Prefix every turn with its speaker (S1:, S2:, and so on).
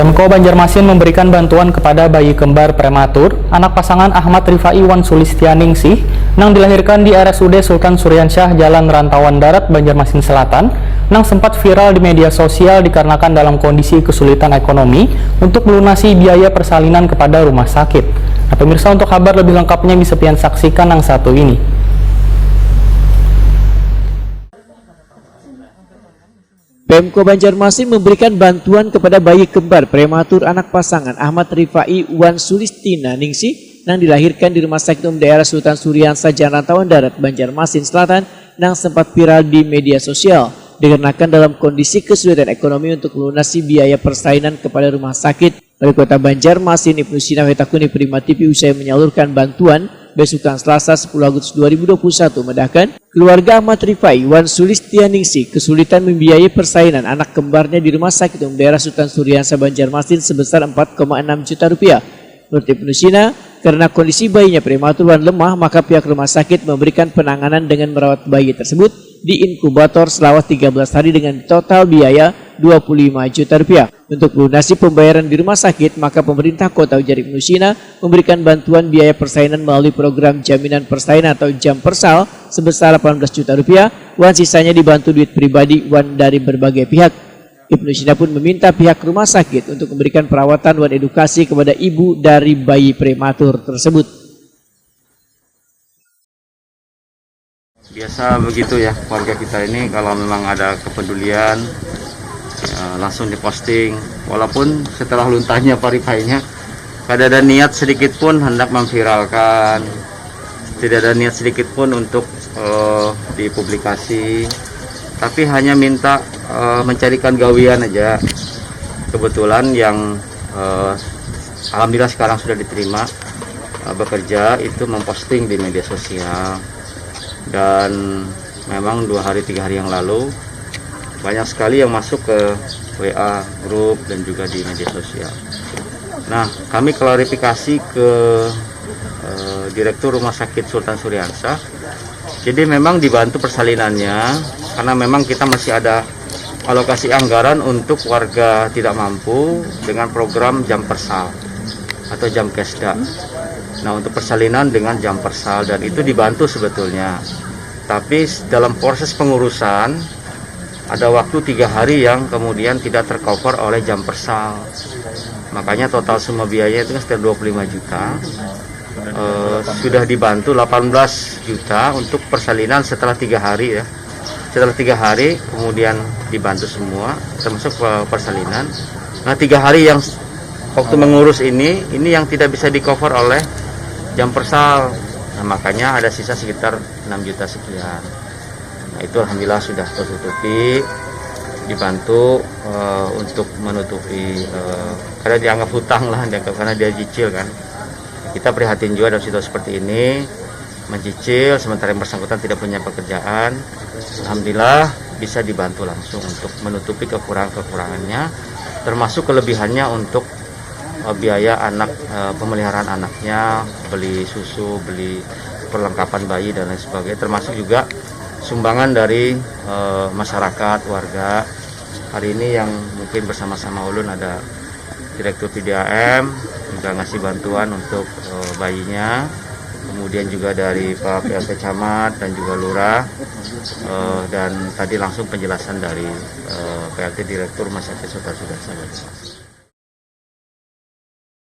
S1: Pemko Banjarmasin memberikan bantuan kepada bayi kembar prematur, anak pasangan Ahmad Rifai Wan Sulistianingsih, yang dilahirkan di RSUD Sultan Suryansyah Jalan Rantauan Darat, Banjarmasin Selatan, yang sempat viral di media sosial dikarenakan dalam kondisi kesulitan ekonomi untuk melunasi biaya persalinan kepada rumah sakit. Nah, pemirsa, untuk kabar lebih lengkapnya bisa pian saksikan yang satu ini.
S2: Pemko Banjarmasin memberikan bantuan kepada bayi kembar prematur anak pasangan Ahmad Rifai Wan Sulistianingsih yang dilahirkan di Rumah Sakit Umum Daerah Sultan Suryansyah Jalan Rantauan Darat, Banjarmasin Selatan, yang sempat viral di media sosial dikarenakan dalam kondisi kesulitan ekonomi untuk melunasi biaya persalinan kepada rumah sakit. Wali Kota Banjarmasin Ibnu Sina Wetakuni Prima TV usai menyalurkan bantuan besukan Selasa 10 Agustus 2021 mendahkan keluarga Ahmad Rifai Wan Sulistianingsih kesulitan membiayai persalinan anak kembarnya di Rumah Sakit Umum Daerah Sultan Suryansyah Banjarmasin sebesar 4,6 juta rupiah. Menurut Ibnu Sina, karena kondisi bayinya prematur dan lemah, maka pihak rumah sakit memberikan penanganan dengan merawat bayi tersebut di inkubator selama 13 hari dengan total biaya 25 juta rupiah. Untuk melunasi pembayaran di rumah sakit, maka pemerintah kota, ujar Ibnu Sina, memberikan bantuan biaya persalinan melalui program jaminan persalinan atau Jampersal sebesar 18 juta rupiah. Wan sisanya dibantu duit pribadi Wan dari berbagai pihak. Ibnu Sina pun meminta pihak rumah sakit untuk memberikan perawatan dan edukasi kepada ibu dari bayi prematur tersebut.
S3: Biasa begitu ya, warga kita ini kalau memang ada kepedulian langsung diposting, walaupun setelah luntahnya Pak Rifainya tidak ada niat sedikit pun hendak memviralkan, tidak ada niat sedikit pun untuk dipublikasi, tapi hanya minta mencarikan gawian aja. Kebetulan yang alhamdulillah sekarang sudah diterima bekerja itu memposting di media sosial, dan memang 2-3 hari yang lalu banyak sekali yang masuk ke WA grup dan juga di media sosial. Nah, kami klarifikasi ke Direktur Rumah Sakit Sultan Suryansyah. Jadi memang dibantu persalinannya karena memang kita masih ada alokasi anggaran untuk warga tidak mampu dengan program Jampersal atau Jamkesda. Nah, untuk persalinan dengan Jampersal, dan itu dibantu sebetulnya. Tapi dalam proses pengurusan ada waktu 3 hari yang kemudian tidak tercover oleh Jampersal. Makanya total semua biayanya itu sekitar 25 juta. Sudah dibantu 18 juta untuk persalinan setelah 3 hari ya. Setelah 3 hari kemudian dibantu semua termasuk persalinan. Nah, 3 hari yang waktu mengurus ini yang tidak bisa di cover oleh Jampersal. Nah, makanya ada sisa sekitar 6 juta sekian. Nah, itu alhamdulillah sudah tertutupi, dibantu untuk menutupi karena dianggap hutang lah, karena dia cicil kan. Kita prihatin juga dalam situasi seperti ini, mencicil sementara yang bersangkutan tidak punya pekerjaan. Alhamdulillah bisa dibantu langsung untuk menutupi kekurangannya, termasuk kelebihannya untuk biaya anak, pemeliharaan anaknya, beli susu, beli perlengkapan bayi dan lain sebagainya, termasuk juga sumbangan dari masyarakat, warga. Hari ini yang mungkin bersama-sama ulun ada Direktur PDAM juga ngasih bantuan untuk bayinya, kemudian juga dari Pak PLT Camat dan juga Lurah, dan tadi langsung penjelasan dari PLT Direktur Rumah Sakit Sultan Suryansyah.